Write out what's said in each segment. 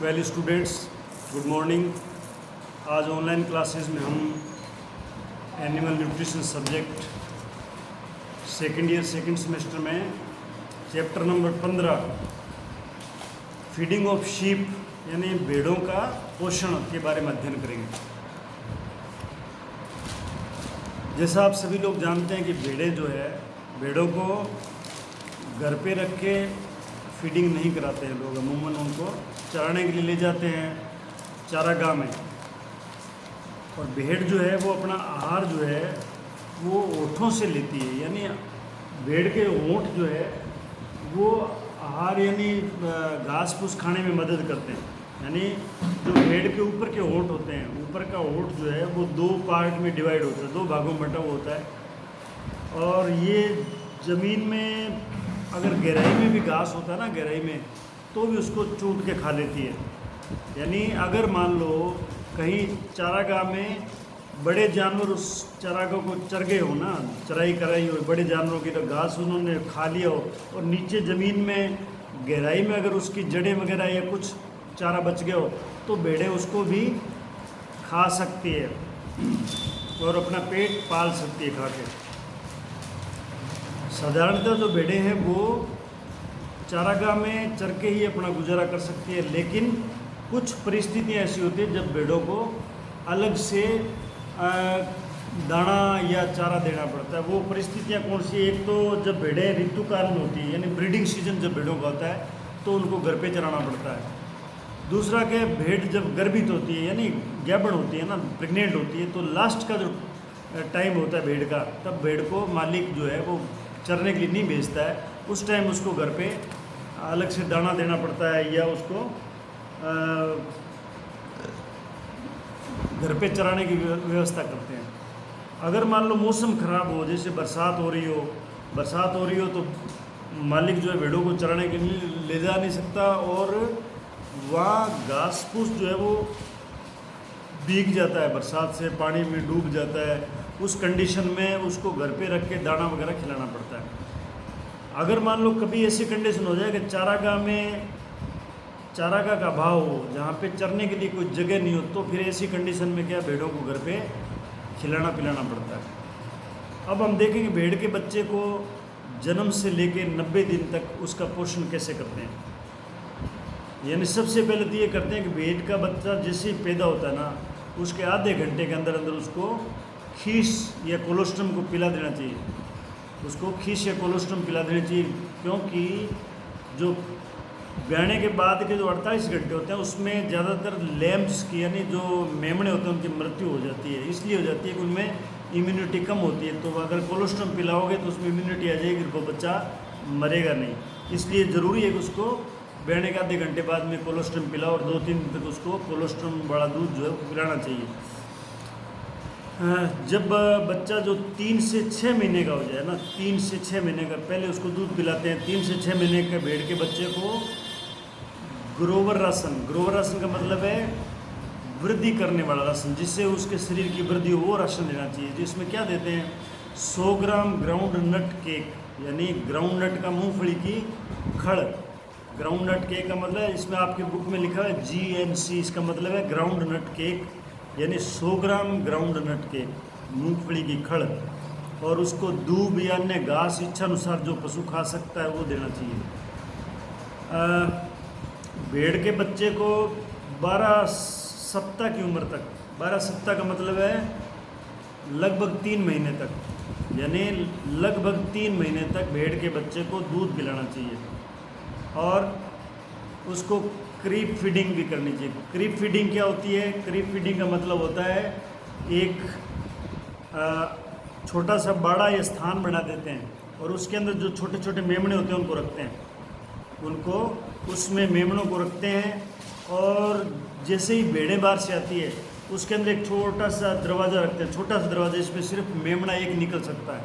Well students, good morning. आज online classes में हम animal nutrition subject second year second semester में chapter number 15 feeding of sheep यानी भेड़ों का पोषण के बारे में अध्ययन करेंगे। जैसा आप सभी लोग जानते हैं कि भेड़ों को घर पे रख के फीडिंग नहीं कराते हैं लोग, अमूमन उनको चराने के लिए ले जाते हैं चारागाह में। और भेड़ जो है वो अपना आहार जो है वो ओंठों से लेती है, यानी भेड़ के ओंठ जो है वो आहार यानी घास फूस खाने में मदद करते हैं। यानी जो भेड़ के ऊपर के ओंठ होते हैं, ऊपर का ओंठ जो है वो दो पार्ट में डिवाइड होता है, दो भागों में बटा हुआ होता है। और ये ज़मीन में अगर गहराई में भी घास होता है ना, गहराई में, तो भी उसको चूट के खा लेती है। यानी अगर मान लो कहीं चारागाह में बड़े जानवर उस चारागाह को चर गए हो ना, चराई कराई हो बड़े जानवरों की, तो घास उन्होंने खा लिया हो और नीचे ज़मीन में गहराई में अगर उसकी जड़ें वगैरह या कुछ चारा बच गया हो तो भेड़ें उसको भी खा सकती है और अपना पेट पाल सकती है खा के। साधारणतः जो भेड़ें हैं वो चारागाह में चर के ही अपना गुजारा कर सकती है, लेकिन कुछ परिस्थितियाँ ऐसी होती हैं जब भेड़ों को अलग से दाना या चारा देना पड़ता है। वो परिस्थितियाँ कौन सी? एक तो जब भेड़ें ऋतुकाल में होती है, यानी ब्रीडिंग सीजन जब भेड़ों का होता है तो उनको घर पे चराना पड़ता है। दूसरा क्या, भेड़ जब गर्भित होती है यानी गैबन होती है ना, प्रेग्नेंट होती है, तो लास्ट का जो टाइम होता है भेड़ का, तब भेड़ को मालिक जो है वो चरने के लिए नहीं भेजता है। उस टाइम उसको घर पे अलग से दाना देना पड़ता है या उसको घर पे चराने की व्यवस्था करते हैं। अगर मान लो मौसम ख़राब हो, जैसे बरसात हो रही हो तो मालिक जो है भेड़ों को चराने के लिए ले जा नहीं सकता और वहाँ घास फूस जो है वो भीग जाता है, बरसात से पानी में डूब जाता है। उस कंडीशन में उसको घर पे रख के दाना वगैरह खिलाना पड़ता है। अगर मान लो कभी ऐसी कंडीशन हो जाए कि चारागाह का अभाव हो, जहाँ पे चरने के लिए कोई जगह नहीं हो, तो फिर ऐसी कंडीशन में क्या, भेड़ों को घर पे खिलाना पिलाना पड़ता है। अब हम देखेंगे भेड़ के बच्चे को जन्म से लेके 90 दिन तक उसका पोषण कैसे करते हैं। यानी सबसे पहले तो ये करते हैं कि भेड़ का बच्चा जैसे ही पैदा होता है ना, उसके आधे घंटे के अंदर अंदर उसको खीस या कोलोस्ट्रम को पिला देना चाहिए। उसको खीस या कोलोस्ट्रम पिला देना चाहिए, क्योंकि जो ब्याने के बाद के जो 48 घंटे होते हैं उसमें ज़्यादातर लैम्स की यानी जो मेमने होते हैं उनकी मृत्यु हो जाती है। इसलिए हो जाती है कि उनमें इम्यूनिटी कम होती है। तो अगर कोलोस्ट्रम पिलाओगे तो उसमें इम्यूनिटी आ जाएगी, वो बच्चा मरेगा नहीं। इसलिए ज़रूरी है कि उसको ब्याने के आधे घंटे बाद में कोलोस्ट्रम पिलाओ और 2-3 दिन तक उसको कोलोस्ट्रम वाला दूध जो है वो पिलाना चाहिए। जब बच्चा जो 3 से 6 महीने का हो जाए ना, 3 से 6 महीने का, पहले उसको दूध पिलाते हैं। 3 से 6 महीने के भेड़ के बच्चे को ग्रोवर राशन का मतलब है वृद्धि करने वाला राशन, जिससे उसके शरीर की वृद्धि हो, वो राशन देना चाहिए। जिसमें क्या देते हैं, 100 ग्राम ग्राउंड नट केक, यानी ग्राउंड नट का मूँगफली की खड़। ग्राउंड नट केक का मतलब है, इसमें आपके बुक में लिखा है GNC, इसका मतलब है ग्राउंड नट केक, यानी 100 ग्राम ग्राउंड नट केक, मूंगफली की खड़। और उसको दूब या अन्य घास इच्छा अनुसार जो पशु खा सकता है वो देना चाहिए। भेड़ के बच्चे को 12 सप्ताह की उम्र तक, 12 सप्ताह का मतलब है लगभग 3 महीने तक, यानी लगभग 3 महीने तक भेड़ के बच्चे को दूध पिलाना चाहिए। और उसको क्रीप फीडिंग भी करनी चाहिए। क्रीप फीडिंग क्या होती है? क्रीप फीडिंग का मतलब होता है एक छोटा सा बाड़ा या स्थान बना देते हैं और उसके अंदर जो छोटे छोटे मेमने होते हैं उनको रखते हैं, उनको उसमें मेमनों को रखते हैं। और जैसे ही भेड़ें बाहर से आती है उसके अंदर एक छोटा सा दरवाज़ा रखते हैं, छोटा सा दरवाज़ा, इसमें सिर्फ मेमना एक निकल सकता है,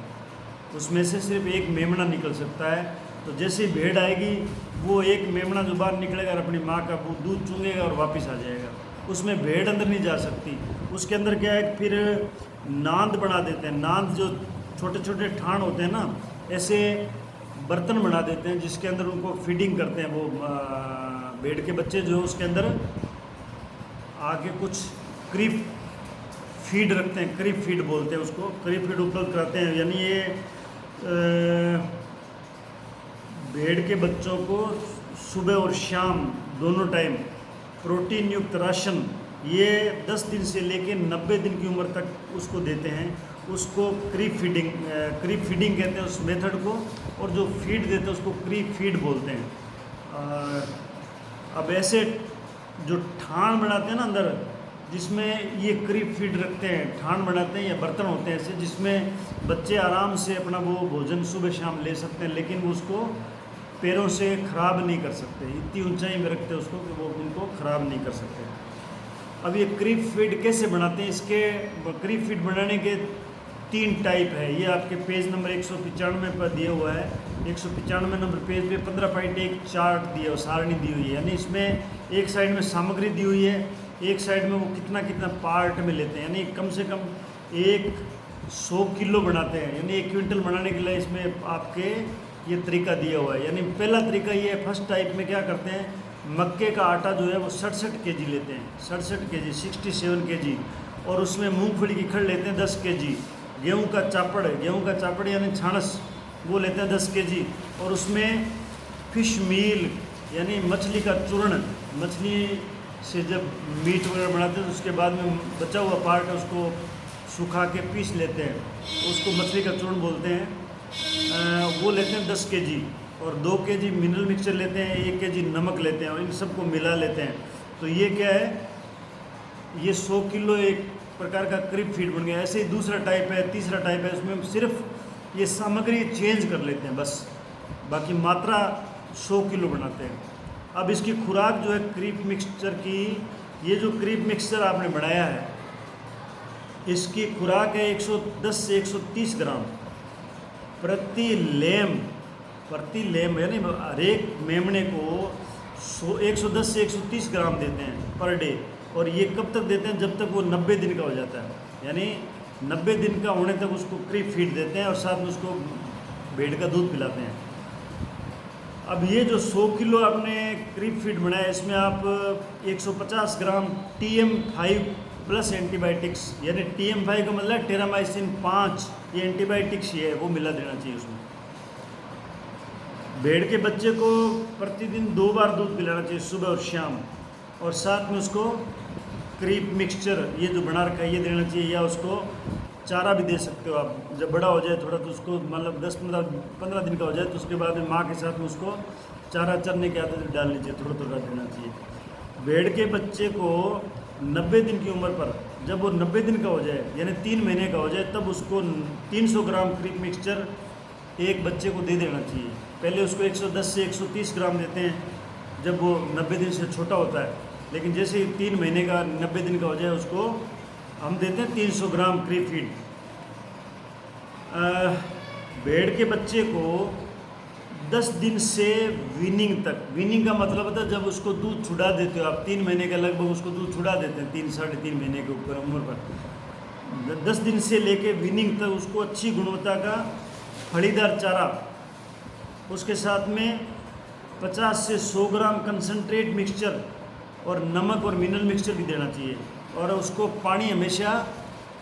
उसमें से सिर्फ एक मेमना निकल सकता है। तो जैसे ही भेड़ आएगी वो एक मेमना जो बाहर निकलेगा और अपनी माँ का दूध चूंगेगा और वापस आ जाएगा। उसमें भेड़ अंदर नहीं जा सकती। उसके अंदर क्या है, फिर नांद बना देते हैं। नांद जो छोटे छोटे ठाण होते हैं ना, ऐसे बर्तन बना देते हैं जिसके अंदर उनको फीडिंग करते हैं वो भेड़ के बच्चे जो है उसके अंदर आगे कुछ क्रीप फीड रखते हैं, क्रीप फीड बोलते हैं उसको, क्रीप फीड उपलब्ध कराते हैं। यानी ये भेड़ के बच्चों को सुबह और शाम दोनों टाइम प्रोटीन युक्त राशन ये 10 दिन से लेकर 90 दिन की उम्र तक उसको देते हैं। उसको क्रीप फीडिंग कहते हैं उस मेथड को, और जो फीड देते हैं उसको क्रीप फीड बोलते हैं। अब ऐसे जो ठाण बनाते हैं ना अंदर, जिसमें ये क्रीप फीड रखते हैं, ठाण बनाते हैं या बर्तन होते हैं ऐसे, जिसमें बच्चे आराम से अपना वो भोजन सुबह शाम ले सकते हैं, लेकिन वो उसको पैरों से ख़राब नहीं कर सकते। इतनी ऊंचाई में रखते हैं उसको कि वो उनको ख़राब नहीं कर सकते। अब ये क्रीप फीड कैसे बनाते हैं, इसके क्रीप फीड बनाने के 3 टाइप है। ये आपके पेज नंबर 195 पर दिया हुआ है। 195 नंबर पेज पे 15.1 चार्ट दिया, सारणी दी हुई है। यानी इसमें एक साइड में सामग्री दी हुई है, एक साइड में वो कितना कितना पार्ट में लेते हैं। यानी कम से कम 100 किलो बनाते हैं, यानी 1 क्विंटल बनाने के लिए इसमें आपके ये तरीका दिया हुआ है। यानी पहला तरीका ये है, फर्स्ट टाइप में क्या करते हैं, मक्के का आटा जो है वो 67 kg लेते हैं, 67 kg 67 kg, और उसमें मूंगफली की खड़ लेते हैं 10 kg। गेहूं का चापड़ यानी छानस वो लेते हैं 10 kg, और उसमें फिश मील यानी मछली का चूर्ण, मछली से जब मीट वगैरह बनाते हैं तो उसके बाद में बचा हुआ पार्ट है उसको सुखा के पीस लेते हैं, उसको मछली का चूर्ण बोलते हैं। वो लेते हैं 10 kg, और 2 kg मिनरल मिक्सचर लेते हैं, 1 kg नमक लेते हैं, और इन सबको मिला लेते हैं। तो ये क्या है, ये 100 किलो एक प्रकार का क्रीप फीड बन गया। ऐसे ही दूसरा टाइप है, तीसरा टाइप है, उसमें सिर्फ ये सामग्री चेंज कर लेते हैं बस, बाकी मात्रा 100 किलो बनाते हैं। अब इसकी खुराक जो है क्रीप मिक्सचर की, ये जो क्रीप मिक्सचर आपने बनाया है इसकी खुराक है 110 से 130 ग्राम प्रति लेम, यानी हर एक मेमने को 110 से 130 ग्राम देते हैं पर डे। और ये कब तक देते हैं, जब तक वो 90 दिन का हो जाता है। यानी 90 दिन का होने तक उसको क्रीप फीड देते हैं और साथ में उसको भेड़ का दूध पिलाते हैं। अब ये जो 100 किलो आपने क्रीप फीड बनाया, इसमें आप 150 ग्राम TM5 प्लस एंटीबायोटिक्स, यानी TM5 का मतलब टेरामाइसिन 5, ये एंटीबायोटिक्स ही है, वो मिला देना चाहिए उसमें। भेड़ के बच्चे को प्रतिदिन 2 बार दूध पिलाना चाहिए, सुबह और शाम, और साथ में उसको क्रीप मिक्सचर ये जो बना रखा है ये देना चाहिए, या उसको चारा भी दे सकते हो आप। जब बड़ा हो जाए थोड़ा तो उसको मतलब 10-15 दिन का हो जाए तो उसके बाद में माँ के साथ में उसको चारा चरने के आदत डालनी चाहिए, थोड़ा थोड़ा देना चाहिए। भेड़ के बच्चे को 90 दिन की उम्र पर, जब वो 90 दिन का हो जाए यानी 3 महीने का हो जाए, तब उसको 300 ग्राम क्रीप मिक्सचर एक बच्चे को दे देना चाहिए। पहले उसको 110 से 130 ग्राम देते हैं जब वो 90 दिन से छोटा होता है, लेकिन जैसे ही 3 महीने का 90 दिन का हो जाए उसको हम देते हैं 300 ग्राम क्रीप फीड। भेड़ के बच्चे को 10 दिन से वीनिंग तक, वीनिंग का मतलब होता है जब उसको दूध छुड़ा देते हो आप, 3 महीने का लगभग उसको दूध छुड़ा देते हैं, 3-3.5 महीने के ऊपर उम्र पर। 10 दिन से लेके वीनिंग तक उसको अच्छी गुणवत्ता का फलीदार चारा, उसके साथ में 50 से 100 ग्राम कंसनट्रेट मिक्सचर और नमक और मिनरल मिक्सचर भी देना चाहिए, और उसको पानी हमेशा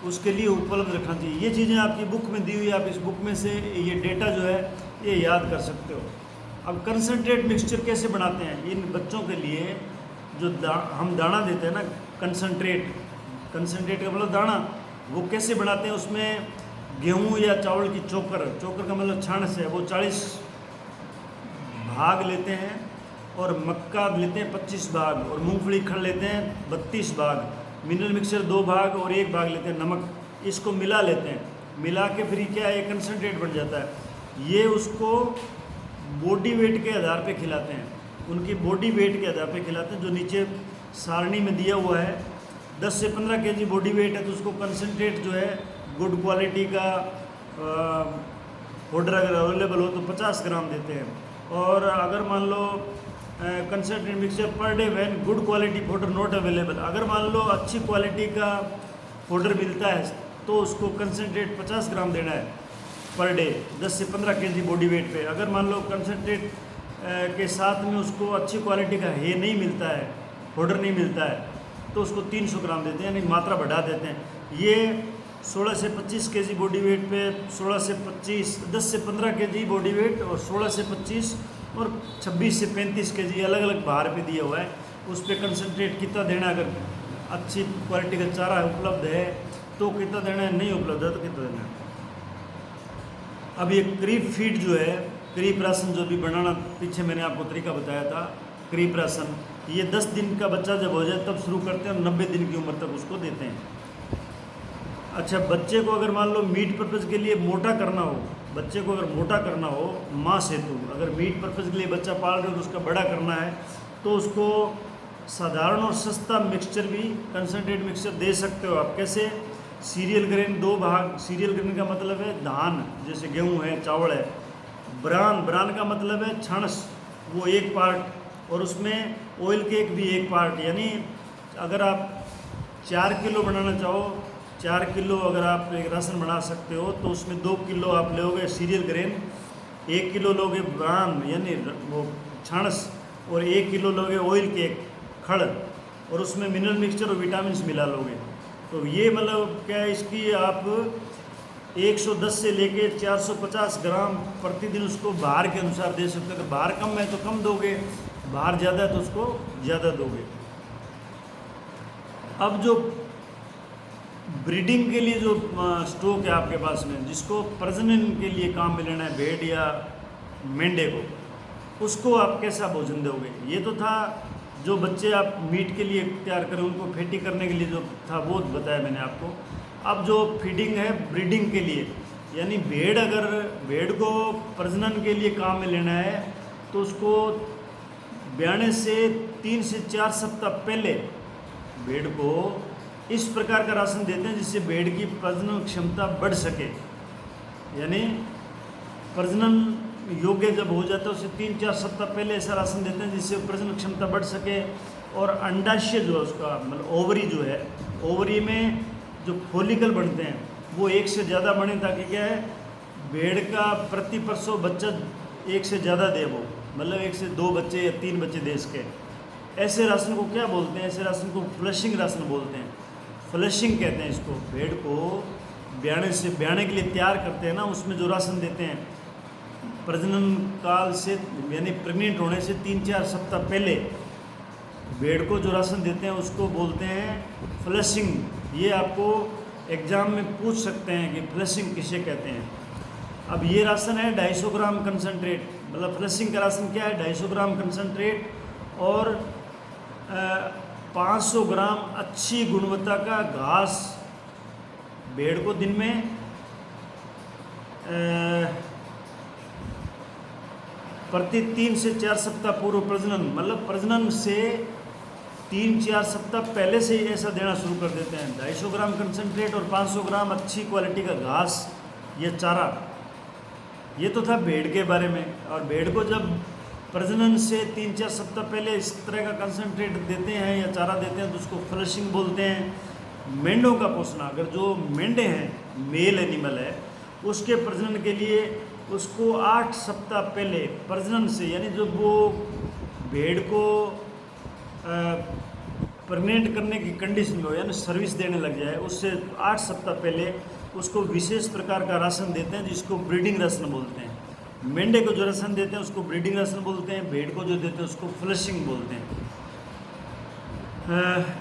उसके लिए उपलब्ध रखना चाहिए। ये चीज़ें आपकी बुक में दी हुई है, आप इस बुक में से ये डेटा जो है ये याद कर सकते हो। अब कंसनट्रेट मिक्सचर कैसे बनाते हैं इन बच्चों के लिए, जो हम दाना देते हैं ना, कंसनट्रेट का मतलब दाना, वो कैसे बनाते हैं, उसमें गेहूँ या चावल की चोकर का मतलब छानस है, वो 40 भाग लेते हैं, और मक्का लेते हैं 25 भाग, और मूंगफली खड़ लेते हैं 32 भाग, मिनरल मिक्सचर 2 भाग और 1 भाग लेते हैं नमक, इसको मिला लेते हैं। मिला के फिर क्या है, कंसनट्रेट बन जाता है। ये उसको बॉडी वेट के आधार पे खिलाते हैं, उनकी बॉडी वेट के आधार पे खिलाते हैं, जो नीचे सारणी में दिया हुआ है। 10 से 15 kg बॉडी वेट है तो उसको कंसनट्रेट जो है गुड क्वालिटी का पाउडर अगर अवेलेबल हो तो 50 ग्राम देते हैं, और अगर मान लो concentrate mixture per day when good quality powder not available, अगर मान लो अच्छी क्वालिटी का पाउडर मिलता है तो उसको कंसनट्रेट 50 ग्राम देना है पर डे, 10 से 15 kg बॉडी वेट पे। अगर मान लो कंसनट्रेट के साथ में उसको अच्छी क्वालिटी का हे नहीं मिलता है, फोडर नहीं मिलता है, तो उसको 300 ग्राम देते हैं, यानी मात्रा बढ़ा देते हैं। ये 16 से 25 केजी बॉडी वेट पे 16 से 25 10 से 15 केजी बॉडी वेट और 16 से 25 और 26 से 35 केजी अलग अलग भार पे दिया हुआ है। उस पर कंसनट्रेट कितना देना, अगर अच्छी क्वालिटी का चारा उपलब्ध है तो कितना देना है, नहीं उपलब्ध है तो कितना देना है। अब ये क्रीप फीड जो है, क्रीप राशन जो भी बनाना, पीछे मैंने आपको तरीका बताया था, क्रीप राशन ये 10 दिन का बच्चा जब हो जाए तब शुरू करते हैं और 90 दिन की उम्र तक उसको देते हैं। अच्छा, बच्चे को अगर मान लो मीट पर्पज़ के लिए मोटा करना हो, बच्चे को अगर मोटा करना हो मांस हेतु, अगर मीट पर्पज़ के लिए बच्चा पाल रहे हो तो उसका बड़ा करना है, तो उसको साधारण और सस्ता मिक्सचर भी, कंसनट्रेट मिक्सचर दे सकते हो आप। कैसे? सीरियल ग्रेन 2 भाग, सीरियल ग्रेन का मतलब है धान, जैसे गेहूं है, चावल है। ब्रान का मतलब है छानस, वो 1 पार्ट, और उसमें ऑयल केक भी 1 पार्ट। यानी अगर आप 4 किलो बनाना चाहो, 4 किलो अगर आप एक राशन बना सकते हो तो उसमें 2 किलो आप लोगे सीरियल ग्रेन, 1 किलो लोगे ब्रान यानी वो छानस, और 1 किलो लोगे ऑयल केक खड़, और उसमें मिनरल मिक्सचर और विटामिन मिला लोगे। तो ये मतलब क्या है, इसकी आप 110 से लेके 450 ग्राम प्रतिदिन उसको भार के अनुसार दे सकते हो। अगर भार कम है तो कम दोगे, भार ज़्यादा है तो उसको ज़्यादा दोगे। अब जो ब्रीडिंग के लिए जो स्टॉक है आपके पास में, जिसको प्रजनन के लिए काम में लेना है भेड़ या मेंढे को, उसको आप कैसा भोजन दोगे? ये तो था जो बच्चे आप मीट के लिए तैयार करें, उनको फैटी करने के लिए जो था वो बताया मैंने आपको। अब जो फीडिंग है ब्रीडिंग के लिए, यानी अगर भेड़ को प्रजनन के लिए काम में लेना है तो उसको ब्याने से 3 से 4 सप्ताह पहले भेड़ को इस प्रकार का राशन देते हैं जिससे भेड़ की प्रजनन क्षमता बढ़ सके। यानी प्रजनन योग्य जब हो जाता है उससे 3-4 सप्ताह पहले ऐसा राशन देते हैं जिससे प्रजनन क्षमता बढ़ सके। और अंडाशय जो है उसका मतलब ओवरी जो है, ओवरी में जो फॉलिकल बनते हैं वो 1 से ज़्यादा बने, ताकि क्या है, भेड़ का प्रति प्रसव बच्चा 1 से ज़्यादा दे, वो मतलब 1 से 2 बच्चे या 3 बच्चे दे सके। ऐसे राशन को क्या बोलते हैं? ऐसे राशन को फ्लशिंग राशन बोलते हैं, फ्लशिंग कहते हैं इसको। भेड़ को ब्याने के लिए तैयार करते हैं ना, उसमें जो राशन देते हैं प्रजनन काल से यानी प्रेग्नेंट होने से 3-4 सप्ताह पहले भेड़ को जो राशन देते हैं उसको बोलते हैं फ्लशिंग। ये आपको एग्ज़ाम में पूछ सकते हैं कि फ्लशिंग किसे कहते हैं। अब ये राशन है 250 ग्राम कंसनट्रेट, मतलब फ्लशिंग का राशन क्या है, 250 ग्राम कंसनट्रेट और 500 ग्राम अच्छी गुणवत्ता का घास भेड़ को दिन में प्रति 3 से 4 सप्ताह पूर्व प्रजनन, मतलब प्रजनन से 3-4 सप्ताह पहले से ही ऐसा देना शुरू कर देते हैं। 250 ग्राम कंसनट्रेट और 500 ग्राम अच्छी क्वालिटी का घास या चारा। ये तो था भेड़ के बारे में। और भेड़ को जब प्रजनन से 3-4 सप्ताह पहले इस तरह का कंसनट्रेट देते हैं या चारा देते हैं तो उसको फ्लशिंग बोलते हैं। मेंढों का पोसना, अगर जो मेंढे हैं, मेल एनिमल है, उसके प्रजनन के लिए उसको 8 सप्ताह पहले प्रजनन से, यानी जब वो भेड़ को प्रेग्नेंट करने की कंडीशन में हो, यानी सर्विस देने लग जाए, उससे 8 सप्ताह पहले उसको विशेष प्रकार का राशन देते हैं जिसको ब्रीडिंग राशन बोलते हैं। मेंढे को जो राशन देते हैं उसको ब्रीडिंग राशन बोलते हैं, भेड़ को जो देते हैं उसको फ्लशिंग बोलते हैं।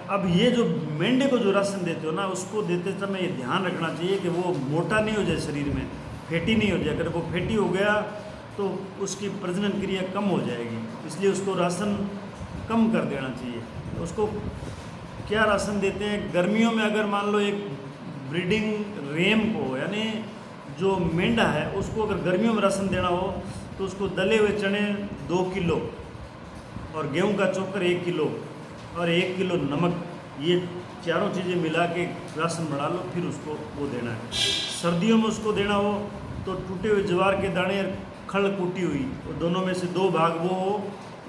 अब ये जो मेंढे को जो राशन देते हो ना, उसको देते समय ये ध्यान रखना चाहिए कि वो मोटा नहीं हो जाए, शरीर में फैटी नहीं हो जाए। अगर वो फैटी हो गया तो उसकी प्रजनन क्रिया कम हो जाएगी, इसलिए उसको राशन कम कर देना चाहिए। तो उसको क्या राशन देते हैं? गर्मियों में अगर मान लो एक ब्रीडिंग रेम को, यानी जो मेंढा है, उसको अगर गर्मियों में राशन देना हो तो उसको दले हुए चने 2 किलो और गेहूं का चोकर 1 किलो और 1 किलो नमक, ये चारों चीज़ें मिला के राशन बना लो, फिर उसको वो देना है। सर्दियों में उसको देना हो तो टूटे हुए ज्वार के दाने और खड़ कूटी हुई, और दोनों में से 2 भाग वो हो,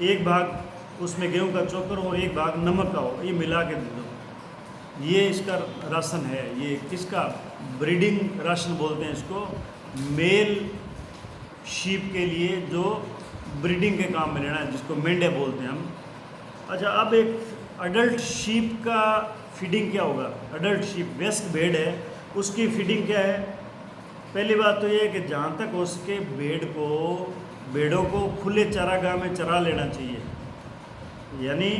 1 भाग उसमें गेहूं का चोकर हो और 1 भाग नमक का हो, ये मिला के दे दो। ये इसका राशन है। ये किसका? ब्रीडिंग राशन बोलते हैं इसको। मेल शीप के लिए जो ब्रीडिंग के काम में लेना है, जिसको मेंढे बोलते हैं हम। अच्छा, अब एक अडल्ट शीप का फीडिंग क्या होगा। अडल्ट शीप वयस्क भेड़ है, उसकी फीडिंग क्या है। पहली बात तो ये है कि जहाँ तक हो सके भेड़ों को खुले चारागाह में चरा लेना चाहिए, यानी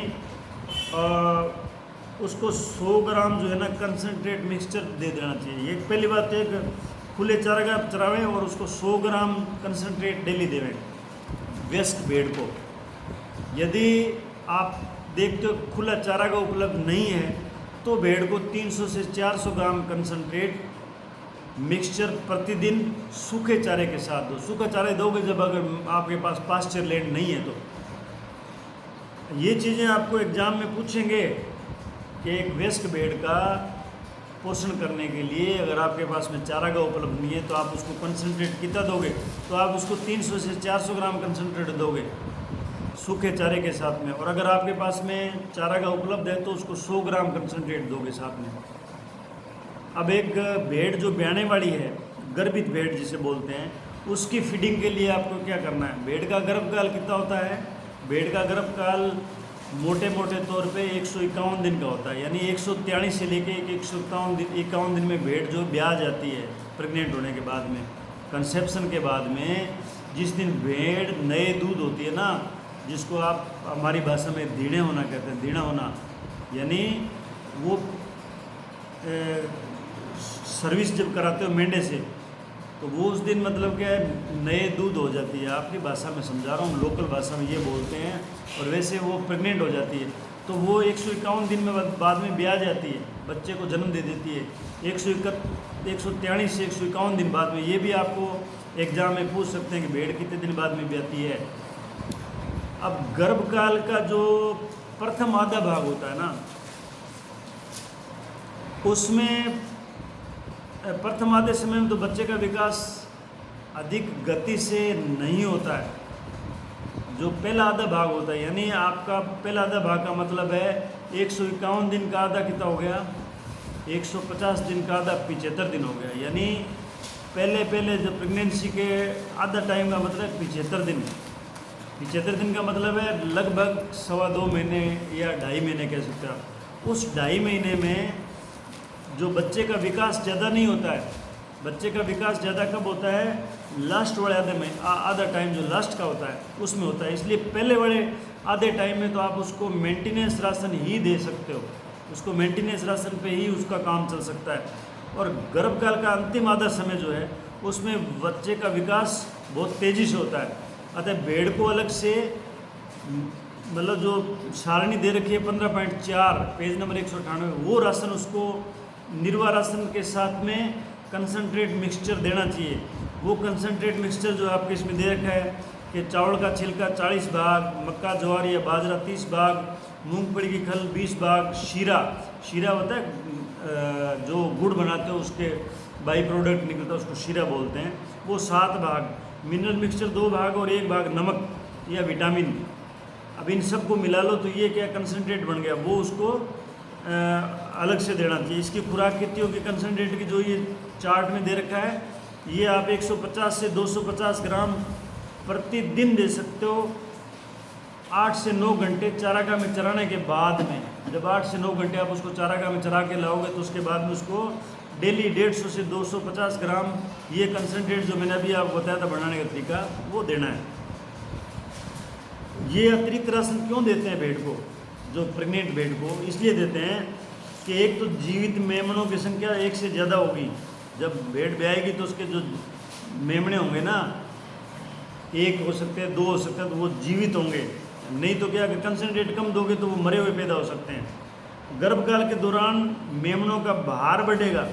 उसको 100 ग्राम जो है ना कंसनट्रेट मिक्सचर दे देना चाहिए। ये पहली बात तो है, खुले चारागाह चरावें और उसको 100 ग्राम कंसनट्रेट डेली देवें वयस्क भेड़ को। यदि आप देखते हो खुला चारागाह उपलब्ध नहीं है तो भेड़ को 300 से 400 ग्राम कंसनट्रेट मिक्सचर प्रतिदिन सूखे चारे के साथ दो। सूखा चारा दोगे जब अगर आपके पास पास्चर लैंड नहीं है तो। ये चीज़ें आपको एग्ज़ाम में पूछेंगे कि एक वयस्क भेड़ का पोषण करने के लिए अगर आपके पास में चारागाह उपलब्ध नहीं है तो आप उसको कंसनट्रेट कितना दोगे, तो आप उसको 300 से 400 ग्राम कंसनट्रेट दोगे सूखे चारे के साथ में। और अगर आपके पास में चारागाह उपलब्ध है तो उसको 100 ग्राम कंसनट्रेट दोगे साथ में। अब एक भेड़ जो ब्याने वाली है, गर्भित भेड़ जिसे बोलते हैं, उसकी फीडिंग के लिए आपको क्या करना है। भेड़ का गर्भकाल कितना होता है। भेड़ का गर्भकाल मोटे मोटे तौर पे 151 दिन का होता है, यानी 143 से लेके 151 दिन में भेड़ जो ब्याह जाती है प्रेग्नेंट होने के बाद में, कंसेप्शन के बाद में। जिस दिन भेड़ नए दूध होती है ना, जिसको आप हमारी भाषा में दीणे होना कहते हैं, दीणा होना, यानी वो सर्विस जब कराते हो मेंढे से तो वो उस दिन मतलब क्या है नए दूध हो जाती है। आपकी भाषा में समझा रहा हूँ, लोकल भाषा में ये बोलते हैं। और वैसे वो प्रेग्नेंट हो जाती है तो वो 151 दिन में बाद में ब्याह जाती है, बच्चे को जन्म दे देती है 143 से 151 दिन बाद में। ये भी आपको एग्जाम में पूछ सकते हैं कि भेड़ कितने दिन बाद में ब्याहती है। अब गर्भकाल का जो प्रथम आधा भाग होता है ना, उसमें प्रथम आधे समय में तो बच्चे का विकास अधिक गति से नहीं होता है। जो पहला आधा भाग होता है, यानी आपका पहला आधा भाग का मतलब है 151 दिन का आधा कितना हो गया, 150 दिन का आधा 75 दिन हो गया। यानी पहले जब प्रेगनेंसी के आधा टाइम का मतलब 75 दिन। 75 दिन का मतलब है लगभग 2.25 महीने या 2.5 महीने कह सकते हैं आप। उस 2.5 महीने में जो बच्चे का विकास ज़्यादा नहीं होता है। बच्चे का विकास ज़्यादा कब होता है, लास्ट वाले आधे में, आधा टाइम जो लास्ट का होता है उसमें होता है। इसलिए पहले वाले आधे टाइम में तो आप उसको मेंटेनेंस राशन ही दे सकते हो, उसको मेंटेनेंस राशन पे ही उसका काम चल सकता है। और गर्भकाल का अंतिम आधा समय जो है उसमें बच्चे का विकास बहुत तेज़ी से होता है। अतः भेड़ को अलग से मतलब जो सारणी दे रखी है 15.4 पेज नंबर 198, वो राशन उसको निर्वाह राशन के साथ में कंसनट्रेट मिक्सचर देना चाहिए। वो कंसनट्रेट मिक्सचर जो आपके इसमें दे रखा है कि चावल का छिलका 40 भाग, मक्का ज्वार या बाजरा 30 भाग, मूंगफली की खल 20 भाग, शीरा होता है जो गुड़ बनाते हो उसके बाई प्रोडक्ट निकलता है उसको शीरा बोलते हैं, वो 7 भाग, मिनरल मिक्सचर 2 भाग और 1 भाग नमक या विटामिन। अब इन सब को मिला लो तो ये क्या कंसनट्रेट बन गया, वो उसको अलग से देना चाहिए। इसकी खुराक कितनी होगी कंसनट्रेट की, जो ये चार्ट में दे रखा है, ये आप 150 से 250 ग्राम प्रतिदिन दे सकते हो 8 से 9 घंटे चारागाह में चराने के बाद में। जब 8 से 9 घंटे आप उसको चारागाह में चरा के लाओगे तो उसके बाद में उसको डेली 150 से 250 ग्राम ये कंसनट्रेट जो मैंने अभी आपको बताया था बनाने का तरीका, वो देना है। ये अतिरिक्त राशन क्यों देते हैं भेड़ को, जो प्रेग्नेंट भेड़ को? इसलिए देते हैं कि एक तो जीवित मेमनों की संख्या 1 से ज़्यादा होगी। जब भेड़ ब्याएगी तो उसके जो मेमने होंगे ना, 1 हो सकते हैं, 2 हो सकते हैं, तो वो जीवित होंगे। नहीं तो क्या, कंसनट्रेट कम दोगे तो वो मरे हुए पैदा हो सकते हैं। गर्भकाल के दौरान मेमनों का भार बढ़ेगा,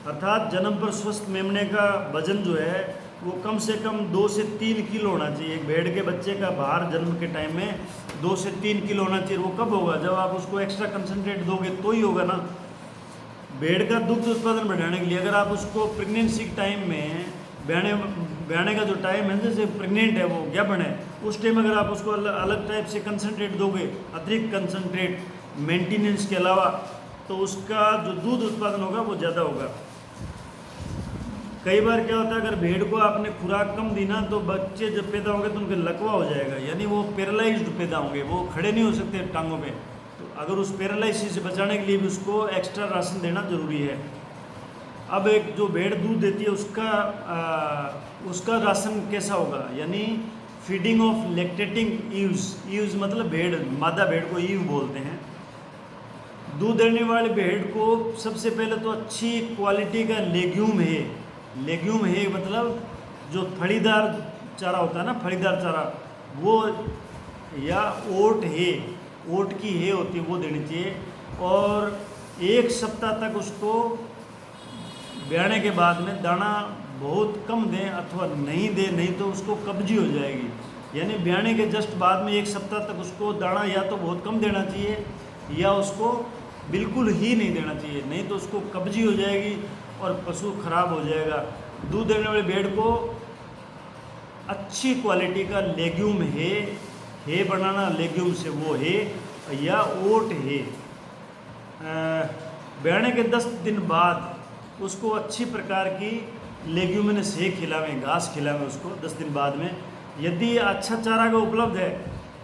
अर्थात जन्म पर स्वस्थ मेमने का वजन जो है वो कम से कम 2 से 3 किलो होना चाहिए। एक भेड़ के बच्चे का भार जन्म के टाइम में 2 से 3 किलो होना चाहिए। वो कब होगा, जब आप उसको एक्स्ट्रा कंसनट्रेट दोगे तो ही होगा ना। भेड़ का दुग्ध उत्पादन बढ़ाने के लिए अगर आप उसको प्रेगनेंसी के टाइम में ब्याने का जो टाइम है जैसे प्रेग्नेंट है वो क्या बने, उस टाइम अगर आप उसको अलग टाइप से कंसनट्रेट दोगे, अतिरिक्त कंसनट्रेट मेंटेनेंस के अलावा, तो उसका जो दूध उत्पादन होगा वो ज़्यादा होगा। कई बार क्या होता है, अगर भेड़ को आपने खुराक कम दी ना तो बच्चे जब पैदा होंगे तो उनके लकवा हो जाएगा, यानी वो पैरालाइज्ड पैदा होंगे, वो खड़े नहीं हो सकते टांगों पे। तो अगर उस पैरालाइसिस से बचाने के लिए भी उसको एक्स्ट्रा राशन देना ज़रूरी है। अब एक जो भेड़ दूध देती है उसका राशन कैसा होगा, यानी feeding of lactating eaves. Eaves मतलब भेड़, मादा भेड़ को ईव बोलते हैं। दूध देने वाले भेड़ को सबसे पहले तो अच्छी क्वालिटी का लेग्यूम है। लेग्यूम है मतलब जो फलीदार चारा होता है ना, फलीदार चारा, वो या ओट है, ओट की है होती है, वो देनी चाहिए। और 1 सप्ताह तक उसको ब्याने के बाद में दाना बहुत कम दें अथवा नहीं दें, नहीं तो उसको कब्जी हो जाएगी। यानी ब्याने के जस्ट बाद में 1 सप्ताह तक उसको दाना या तो बहुत कम देना चाहिए या उसको बिल्कुल ही नहीं देना चाहिए, नहीं तो उसको कब्जी हो जाएगी और पशु खराब हो जाएगा। दूध देने वाली भेड़ को अच्छी क्वालिटी का लेग्यूम है बनाना, लेग्यूम से वो है या ओट है। ब्याने के 10 दिन बाद उसको अच्छी प्रकार की लेग्यूमिनस है खिलावें, घास खिलावें उसको 10 दिन बाद में। यदि अच्छा चारा का उपलब्ध है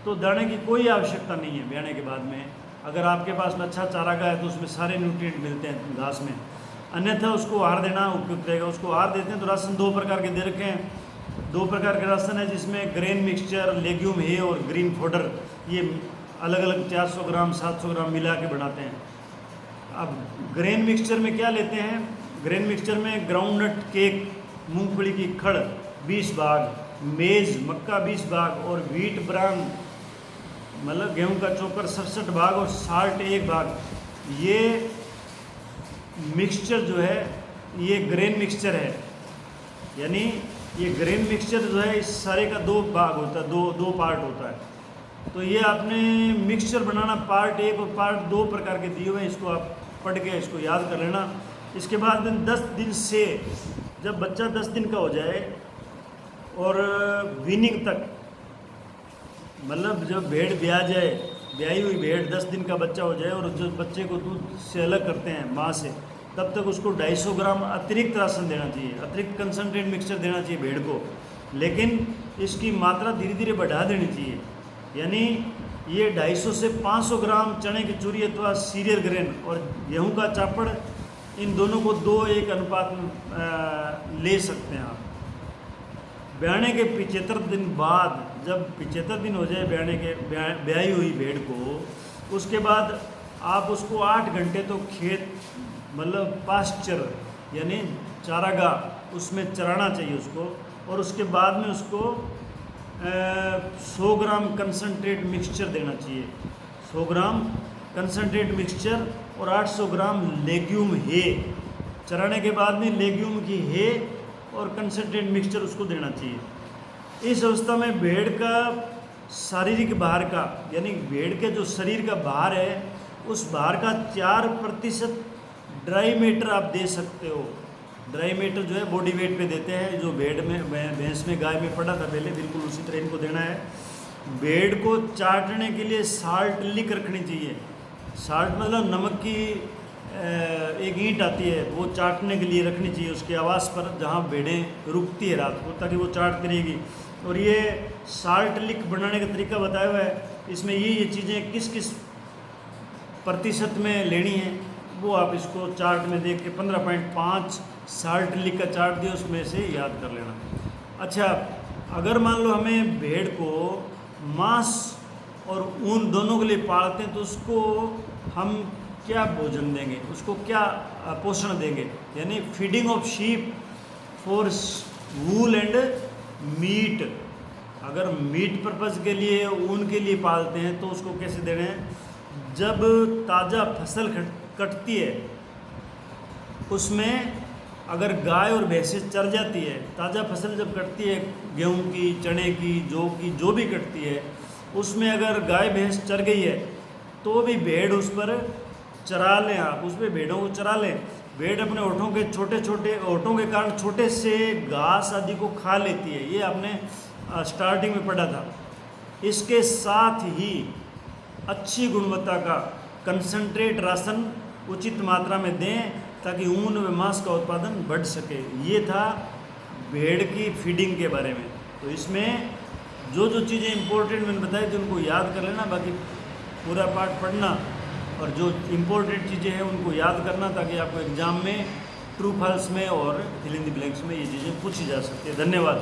तो दाने की कोई आवश्यकता नहीं है ब्याने के बाद में। अगर आपके पास में अच्छा चारा का है तो उसमें सारे न्यूट्रिएंट मिलते हैं घास में, अन्यथा उसको आहार देना उपयुक्त रहेगा। उसको आहार देते हैं तो राशन 2 प्रकार के दे रखे हैं। 2 प्रकार के राशन है जिसमें ग्रेन मिक्सचर, लेग्यूम है और ग्रीन फोडर, ये अलग अलग 400 ग्राम 700 ग्राम मिला के बनाते हैं। अब ग्रेन मिक्सचर में क्या लेते हैं, ग्रेन मिक्सचर में ग्राउंडनट केक, मूंगफली की खड़ 20 भाग, मेज़ मक्का 20 भाग और व्हीट ब्रान मतलब गेहूं का चोकर 67 भाग और साल्ट 1 भाग। ये मिक्सचर जो है ये ग्रेन मिक्सचर है, यानी ये ग्रेन मिक्सचर जो है इस सारे का 2 भाग होता है, दो पार्ट होता है। तो ये आपने मिक्सचर बनाना पार्ट 1 और पार्ट 2 प्रकार के दिए हुए हैं, इसको आप पढ़ के इसको याद कर लेना। इसके बाद 10 दिन से जब बच्चा 10 दिन का हो जाए और वीनिंग तक, मतलब जब भेड़ ब्याह जाए, ब्याही हुई भेड़ 10 दिन का बच्चा हो जाए और जब बच्चे को दूध से अलग करते हैं माँ से, तब तक उसको 250 ग्राम अतिरिक्त राशन देना चाहिए, अतिरिक्त कंसनट्रेट मिक्सचर देना चाहिए भेड़ को। लेकिन इसकी मात्रा धीरे धीरे बढ़ा देनी चाहिए, यानी ये 250 से 500 ग्राम चने की चूरी अथवा सीरियल ग्रेन और गेहूं का चापड़, इन दोनों को 2:1 अनुपात में ले सकते हैं आप। ब्याने के 75 दिन बाद, जब 75 दिन हो जाए ब्याने के ब्याही हुई भेड़ को, उसके बाद आप उसको 8 घंटे तो खेत मतलब पास्चर यानी चारागाह उसमें चराना चाहिए उसको। और उसके बाद में उसको 100 ग्राम कंसनट्रेट मिक्सचर देना चाहिए, 100 ग्राम कंसनट्रेट मिक्सचर और 800 ग्राम लेग्यूम है। चराने के बाद में लेग्यूम की है और कंसनट्रेट मिक्सचर उसको देना चाहिए। इस अवस्था में भेड़ का शारीरिक भार का, यानी भेड़ के जो शरीर का भार है उस भार का 4% ड्राई मैटर आप दे सकते हो। ड्राई मैटर जो है बॉडी वेट पे देते हैं, जो भेड़ में भैंस में गाय में पड़ा था पहले, बिल्कुल उसी तरह इनको देना है। भेड़ को चाटने के लिए साल्ट लिक रखनी चाहिए। साल्ट मतलब नमक की एक ईंट आती है, वो चाटने के लिए रखनी चाहिए उसके आवास पर जहाँ भेड़ें रुकती है रात को, ताकि वो चाटती रहेगी। और ये साल्ट लिक बनाने का तरीका बताया हुआ है, इसमें ये चीज़ें किस किस प्रतिशत में लेनी है वो आप इसको चार्ट में देख के 15.5 साल्ट लिक का चार्ट दिया, उसमें से याद कर लेना। अच्छा, अगर मान लो हमें भेड़ को मांस और ऊन दोनों के लिए पालते हैं तो उसको हम क्या भोजन देंगे, उसको क्या पोषण देंगे, यानी feeding of sheep for wool and meat. अगर मीट पर्पज़ के लिए, ऊन के लिए पालते हैं तो उसको कैसे देना है, जब ताज़ा फसल कटती है उसमें अगर गाय और भैंसें चर जाती है, ताज़ा फसल जब कटती है गेहूं की, चने की, जौ की, जो भी कटती है, उसमें अगर गाय भैंस चर गई है तो भी भेड़ उस पर चरा लें, आप उस पर भेड़ों को चरा लें। भेड़ अपने ओठों के छोटे छोटे ओठों के कारण छोटे से घास आदि को खा लेती है, ये आपने स्टार्टिंग में पढ़ा था। इसके साथ ही अच्छी गुणवत्ता का कंसंट्रेट राशन उचित मात्रा में दें ताकि ऊन व मांस का उत्पादन बढ़ सके। ये था भेड़ की फीडिंग के बारे में। तो इसमें जो जो चीज़ें इंपॉर्टेंट मैंने बताई थी उनको याद कर लेना, बाकी पूरा पाठ पढ़ना और जो इम्पोर्टेंट चीज़ें हैं उनको याद करना, ताकि आपको एग्ज़ाम में ट्रू फॉल्स में और फिल इन द ब्लैंक्स में ये चीज़ें पूछी जा सकती है। धन्यवाद।